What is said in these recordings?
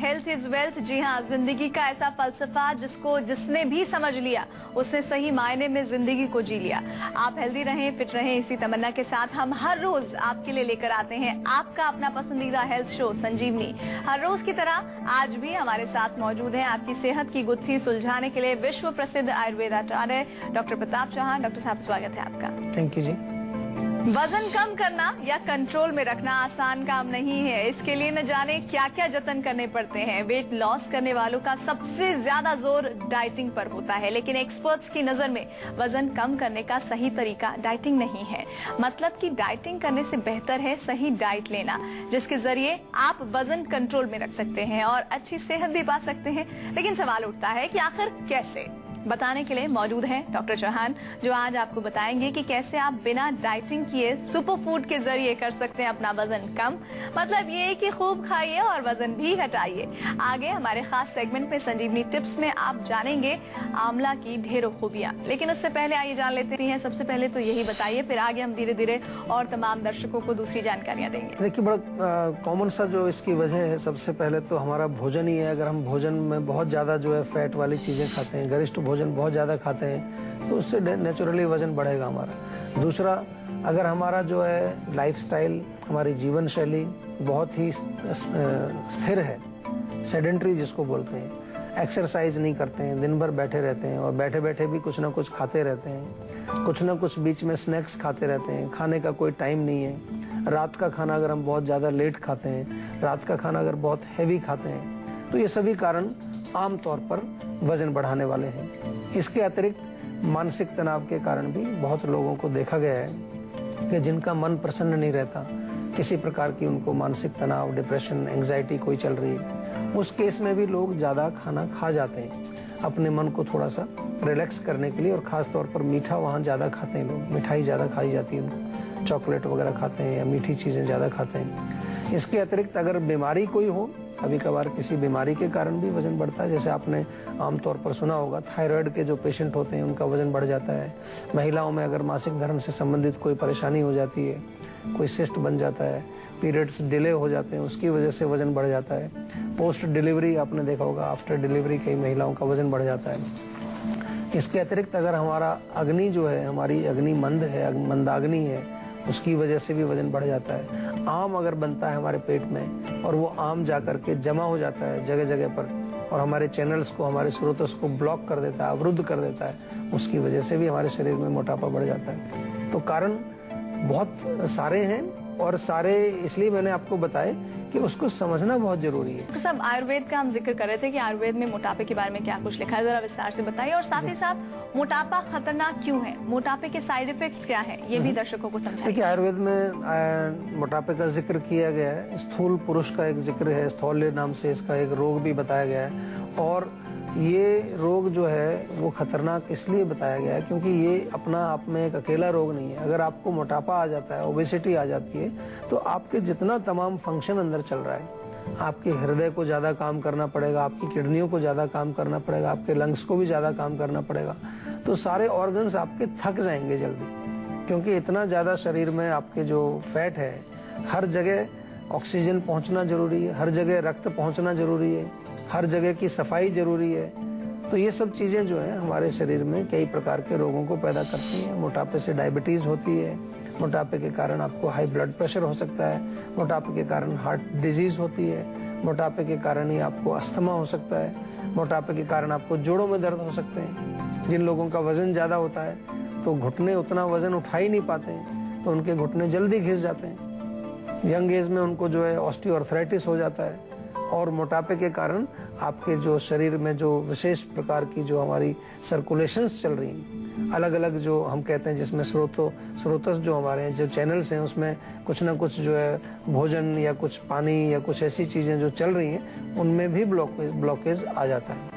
Health is wealth. जी हाँ, जिंदगी का ऐसा फलसफा जिसको जिसने भी समझ लिया उसने सही मायने में जिंदगी को जी लिया। आप हेल्दी रहें, फिट रहें, इसी तमन्ना के साथ हम हर रोज आपके लिए लेकर आते हैं आपका अपना पसंदीदा हेल्थ शो संजीवनी। हर रोज की तरह आज भी हमारे साथ मौजूद हैं आपकी सेहत की गुत्थी सुलझाने के लिए विश्व प्रसिद्ध आयुर्वेदाचार्य डॉक्टर प्रताप चौहान। डॉक्टर साहब, स्वागत है आपका। थैंक यू जी। वजन कम करना या कंट्रोल में रखना आसान काम नहीं है। इसके लिए न जाने क्या क्या जतन करने पड़ते हैं। वेट लॉस करने वालों का सबसे ज्यादा जोर डाइटिंग पर होता है, लेकिन एक्सपर्ट्स की नजर में वजन कम करने का सही तरीका डाइटिंग नहीं है। मतलब कि डाइटिंग करने से बेहतर है सही डाइट लेना, जिसके जरिए आप वजन कंट्रोल में रख सकते हैं और अच्छी सेहत भी पा सकते हैं। लेकिन सवाल उठता है कि आखिर कैसे। बताने के लिए मौजूद हैं डॉक्टर चौहान, जो आज आपको बताएंगे कि कैसे आप बिना डाइटिंग किए सुपर फूड के जरिए कर सकते हैं अपना वजन कम। मतलब ये कि खूब खाइए और वजन भी घटाइए। आगे हमारे खास सेगमेंट में संजीवनी टिप्स में आप जानेंगे आंवला की ढेरों खूबियां। लेकिन उससे पहले आइए जान लेते हैं। सबसे पहले तो यही बताइए, फिर आगे हम धीरे धीरे और तमाम दर्शकों को दूसरी जानकारियां देंगे। देखिए, बड़ा कॉमन सा जो इसकी वजह है, सबसे पहले तो हमारा भोजन ही है। अगर हम भोजन में बहुत ज्यादा जो है फैट वाली चीजें खाते हैं, गरिष्ठ भोजन बहुत ज़्यादा खाते हैं, तो उससे नेचुरली वजन बढ़ेगा हमारा। दूसरा, अगर हमारा जो है लाइफस्टाइल, हमारी जीवन शैली बहुत ही स्थिर है, सेडेंटरी जिसको बोलते हैं, एक्सरसाइज नहीं करते हैं, दिन भर बैठे रहते हैं और बैठे बैठे भी कुछ ना कुछ खाते रहते हैं, कुछ ना कुछ बीच में स्नैक्स खाते रहते हैं, खाने का कोई टाइम नहीं है, रात का खाना अगर हम बहुत ज़्यादा लेट खाते हैं, रात का खाना अगर बहुत हैवी खाते हैं, तो ये सभी कारण आम तौर पर वजन बढ़ाने वाले हैं। इसके अतिरिक्त मानसिक तनाव के कारण भी बहुत लोगों को देखा गया है कि जिनका मन प्रसन्न नहीं रहता, किसी प्रकार की उनको मानसिक तनाव, डिप्रेशन, एंजाइटी कोई चल रही है, उस केस में भी लोग ज़्यादा खाना खा जाते हैं अपने मन को थोड़ा सा रिलैक्स करने के लिए। और ख़ास तौर पर मीठा वहाँ ज़्यादा खाते हैं लोग, मिठाई ज़्यादा खाई जाती है उनको, चॉकलेट वगैरह खाते हैं या मीठी चीज़ें ज़्यादा खाते हैं। इसके अतिरिक्त अगर बीमारी कोई हो, कभी कभार किसी बीमारी के कारण भी वजन बढ़ता है। जैसे आपने आमतौर पर सुना होगा, थायराइड के जो पेशेंट होते हैं उनका वजन बढ़ जाता है। महिलाओं में अगर मासिक धर्म से संबंधित कोई परेशानी हो जाती है, कोई सिस्ट बन जाता है, पीरियड्स डिले हो जाते हैं, उसकी वजह से वजन बढ़ जाता है। पोस्ट डिलीवरी आपने देखा होगा, आफ्टर डिलीवरी कई महिलाओं का वजन बढ़ जाता है। इसके अतिरिक्त अगर हमारा अग्नि जो है, हमारी अग्नि मंद है, मंदाग्नि है, उसकी वजह से भी वजन बढ़ जाता है। आम अगर बनता है हमारे पेट में और वो आम जा करके जमा हो जाता है जगह जगह पर और हमारे चैनल्स को, हमारे स्रोतों को ब्लॉक कर देता है, अवरुद्ध कर देता है, उसकी वजह से भी हमारे शरीर में मोटापा बढ़ जाता है। तो कारण बहुत सारे हैं और सारे इसलिए मैंने आपको बताए कि उसको समझना बहुत जरूरी है। तो सब आयुर्वेद का हम जिक्र कर रहे थे कि आयुर्वेद में मोटापे के बारे में क्या कुछ लिखा है, जरा विस्तार से बताइए। और साथ ही साथ मोटापा खतरनाक क्यों है, मोटापे के साइड इफेक्ट्स क्या हैं, ये भी दर्शकों को समझाइए। देखिए, आयुर्वेद में मोटापे का जिक्र किया गया है। स्थूल पुरुष का एक जिक्र है, स्थौल्य नाम से इसका एक रोग भी बताया गया है। और ये रोग जो है वो खतरनाक इसलिए बताया गया है क्योंकि ये अपना आप में एक अकेला रोग नहीं है। अगर आपको मोटापा आ जाता है, ओबेसिटी आ जाती है, तो आपके जितना तमाम फंक्शन अंदर चल रहा है, आपके हृदय को ज़्यादा काम करना पड़ेगा, आपकी किडनियों को ज़्यादा काम करना पड़ेगा, आपके लंग्स को भी ज़्यादा काम करना पड़ेगा। तो सारे ऑर्गन्स आपके थक जाएंगे जल्दी, क्योंकि इतना ज़्यादा शरीर में आपके जो फैट है, हर जगह ऑक्सीजन पहुंचना जरूरी है, हर जगह रक्त पहुंचना जरूरी है, हर जगह की सफाई जरूरी है। तो ये सब चीज़ें जो है हमारे शरीर में कई प्रकार के रोगों को पैदा करती हैं। मोटापे से डायबिटीज़ होती है, मोटापे के कारण आपको हाई ब्लड प्रेशर हो सकता है, मोटापे के कारण हार्ट डिजीज होती है, मोटापे के कारण ही आपको अस्थमा हो सकता है, मोटापे के कारण आपको जोड़ों में दर्द हो सकते हैं। जिन लोगों का वजन ज़्यादा होता है तो घुटने उतना वजन उठा ही नहीं पाते हैं, तो उनके घुटने जल्दी घिस जाते हैं। यंग एज में उनको जो है ऑस्टियोआर्थराइटिस हो जाता है। और मोटापे के कारण आपके जो शरीर में जो विशेष प्रकार की जो हमारी सर्कुलेशंस चल रही हैं, अलग अलग जो हम कहते हैं, जिसमें स्रोतस जो हमारे हैं, जो चैनल्स हैं, उसमें कुछ ना कुछ जो है भोजन या कुछ पानी या कुछ ऐसी चीज़ें जो चल रही हैं, उनमें भी ब्लॉकेज आ जाता है,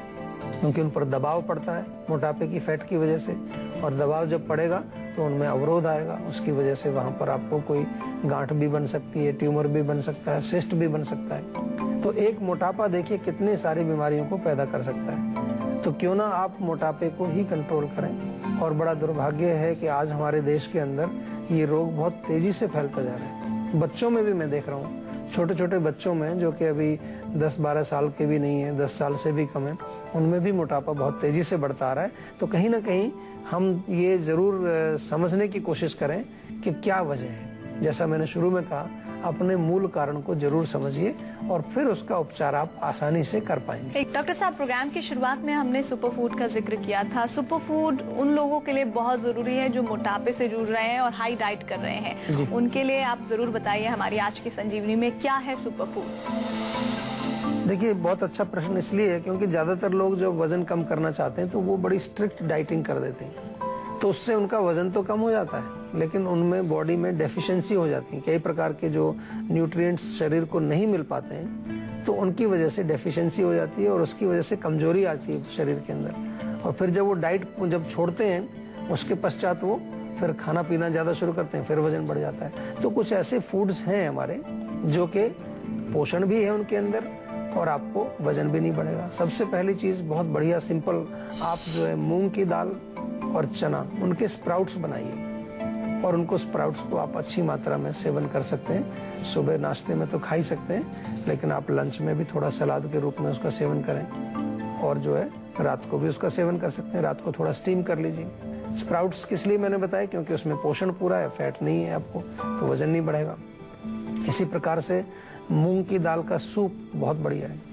क्योंकि उन पर दबाव पड़ता है मोटापे की फैट की वजह से। और दबाव जब पड़ेगा तो उनमें अवरोध आएगा, उसकी वजह से वहाँ पर आपको कोई गांठ भी बन सकती है, ट्यूमर भी बन सकता है, सिस्ट भी बन सकता है। तो एक मोटापा देखिए कितनी सारी बीमारियों को पैदा कर सकता है। तो क्यों ना आप मोटापे को ही कंट्रोल करें। और बड़ा दुर्भाग्य है कि आज हमारे देश के अंदर ये रोग बहुत तेजी से फैलता जा रहा है। बच्चों में भी मैं देख रहा हूँ छोटे छोटे बच्चों में जो कि अभी 10-12 साल के भी नहीं है, 10 साल से भी कम है, उनमें भी मोटापा बहुत तेजी से बढ़ता आ रहा है। तो कहीं ना कहीं हम ये जरूर समझने की कोशिश करें कि क्या वजह है। जैसा मैंने शुरू में कहा, अपने मूल कारण को जरूर समझिए और फिर उसका उपचार आप आसानी से कर पाएंगे। डॉक्टर साहब, प्रोग्राम की शुरुआत में हमने सुपर फूड का जिक्र किया था। सुपर फूड उन लोगों के लिए बहुत जरूरी है जो मोटापे से जूझ रहे हैं और हाई डाइट कर रहे हैं, उनके लिए आप जरूर बताइए हमारी आज की संजीवनी में क्या है सुपर फूड। देखिए, बहुत अच्छा प्रश्न इसलिए है क्योंकि ज्यादातर लोग जो वजन कम करना चाहते हैं तो वो बड़ी स्ट्रिक्ट डाइटिंग कर देते हैं, तो उससे उनका वजन तो कम हो जाता है लेकिन उनमें बॉडी में डेफिशिएंसी हो जाती है। कई प्रकार के जो न्यूट्रिएंट्स शरीर को नहीं मिल पाते हैं तो उनकी वजह से डेफिशिएंसी हो जाती है और उसकी वजह से कमजोरी आती है शरीर के अंदर। और फिर जब वो डाइट जब छोड़ते हैं उसके पश्चात वो फिर खाना पीना ज़्यादा शुरू करते हैं, फिर वजन बढ़ जाता है। तो कुछ ऐसे फूड्स हैं हमारे जो कि पोषण भी है उनके अंदर और आपको वजन भी नहीं बढ़ेगा। सबसे पहली चीज़ बहुत बढ़िया सिंपल, आप जो है मूंग की दाल और चना उनके स्प्राउट्स बनाइए और उनको स्प्राउट्स को आप अच्छी मात्रा में सेवन कर सकते हैं। सुबह नाश्ते में तो खा ही सकते हैं लेकिन आप लंच में भी थोड़ा सलाद के रूप में उसका सेवन करें और जो है रात को भी उसका सेवन कर सकते हैं। रात को थोड़ा स्टीम कर लीजिए। स्प्राउट्स किस लिए मैंने बताया, क्योंकि उसमें पोषण पूरा है, फैट नहीं है आपको, तो वजन नहीं बढ़ेगा। इसी प्रकार से मूंग की दाल का सूप बहुत बढ़िया है।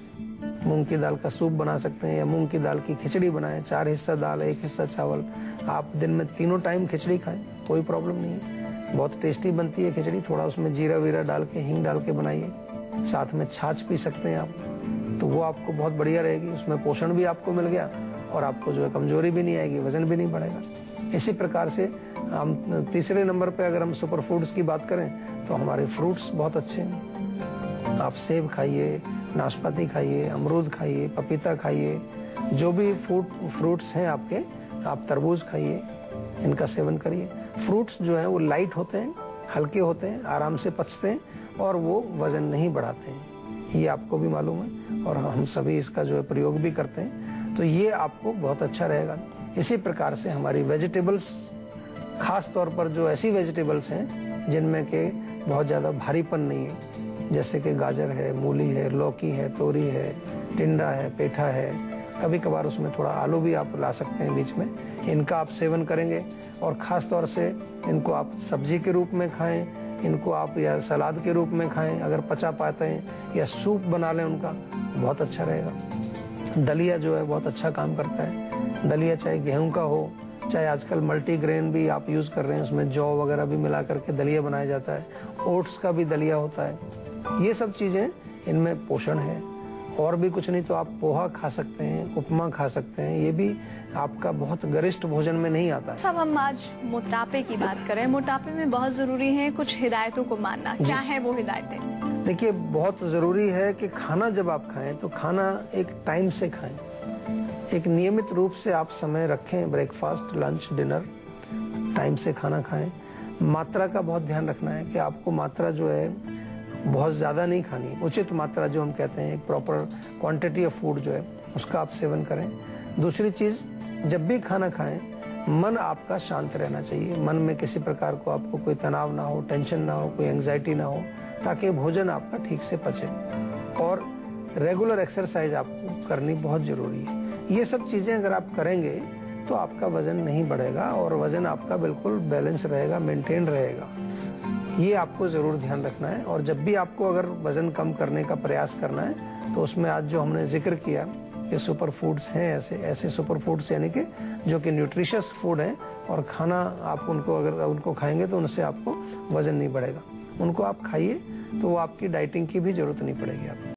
मूंग की दाल का सूप बना सकते हैं या मूंग की दाल की खिचड़ी बनाएं। 4 हिस्सा दाल 1 हिस्सा चावल, आप दिन में 3 टाइम खिचड़ी खाएं, कोई प्रॉब्लम नहीं है। बहुत टेस्टी बनती है खिचड़ी। थोड़ा उसमें जीरा वीरा डाल के, हींग डाल के बनाइए। साथ में छाछ पी सकते हैं आप, तो वो आपको बहुत बढ़िया रहेगी। उसमें पोषण भी आपको मिल गया और आपको जो है कमजोरी भी नहीं आएगी, वजन भी नहीं बढ़ेगा। इसी प्रकार से हम तीसरे नंबर पे अगर हम सुपर फूड्स की बात करें तो हमारे फ्रूट्स बहुत अच्छे हैं। आप सेब खाइए, नाशपाती खाइए, अमरूद खाइए, पपीता खाइए, जो भी फ्रूट्स हैं आपके, आप तरबूज खाइए, इनका सेवन करिए। फ्रूट्स जो हैं वो लाइट होते हैं, हल्के होते हैं, आराम से पचते हैं और वो वजन नहीं बढ़ाते हैं, ये आपको भी मालूम है और हम सभी इसका जो है प्रयोग भी करते हैं, तो ये आपको बहुत अच्छा रहेगा। इसी प्रकार से हमारी वेजिटेबल्स, खास तौर पर जो ऐसी वेजिटेबल्स हैं जिनमें के बहुत ज़्यादा भारीपन नहीं है, जैसे कि गाजर है, मूली है, लौकी है, तोरी है, टिंडा है, पेठा है, कभी कभार उसमें थोड़ा आलू भी आप ला सकते हैं बीच में, इनका आप सेवन करेंगे और ख़ास तौर से इनको आप सब्जी के रूप में खाएं, इनको आप या सलाद के रूप में खाएं अगर पचा पाते हैं, या सूप बना लें उनका, बहुत अच्छा रहेगा। दलिया जो है बहुत अच्छा काम करता है। दलिया चाहे गेहूं का हो, चाहे आजकल मल्टीग्रेन भी आप यूज़ कर रहे हैं, उसमें जौ वगैरह भी मिला करके दलिया बनाया जाता है। ओट्स का भी दलिया होता है। ये सब चीज़ें, इनमें पोषण है। और भी कुछ नहीं तो आप पोहा खा सकते हैं, उपमा खा सकते हैं, ये भी आपका बहुत गरिष्ठ भोजन में नहीं आता है। सब हम आज मोटापे की बात करें। मोटापे में बहुत जरूरी है कुछ हिदायतों को मानना। क्या है वो हिदायतें? देखिए, बहुत जरूरी है कि खाना जब आप खाएं तो खाना एक टाइम से खाएं, एक नियमित रूप से आप समय रखें। ब्रेकफास्ट, लंच, डिनर टाइम से खाना खाएं। मात्रा का बहुत ध्यान रखना है कि आपको मात्रा जो है बहुत ज़्यादा नहीं खानी, उचित मात्रा जो हम कहते हैं, एक प्रॉपर क्वांटिटी ऑफ फूड जो है उसका आप सेवन करें। दूसरी चीज़, जब भी खाना खाएं मन आपका शांत रहना चाहिए। मन में किसी प्रकार को आपको कोई तनाव ना हो, टेंशन ना हो, कोई एंग्जाइटी ना हो, ताकि भोजन आपका ठीक से पचे। और रेगुलर एक्सरसाइज आपको करनी बहुत ज़रूरी है। ये सब चीज़ें अगर आप करेंगे तो आपका वजन नहीं बढ़ेगा और वजन आपका बिल्कुल बैलेंस रहेगा, मेंटेन रहेगा। ये आपको ज़रूर ध्यान रखना है। और जब भी आपको अगर वजन कम करने का प्रयास करना है तो उसमें आज जो हमने जिक्र किया कि सुपर फूड्स हैं, ऐसे सुपर फूड्स यानी कि जो कि न्यूट्रिशियस फूड हैं और खाना आप उनको अगर उनको खाएंगे तो उनसे आपको वजन नहीं बढ़ेगा। उनको आप खाइए तो वो आपकी डाइटिंग की भी जरूरत नहीं पड़ेगी आपको।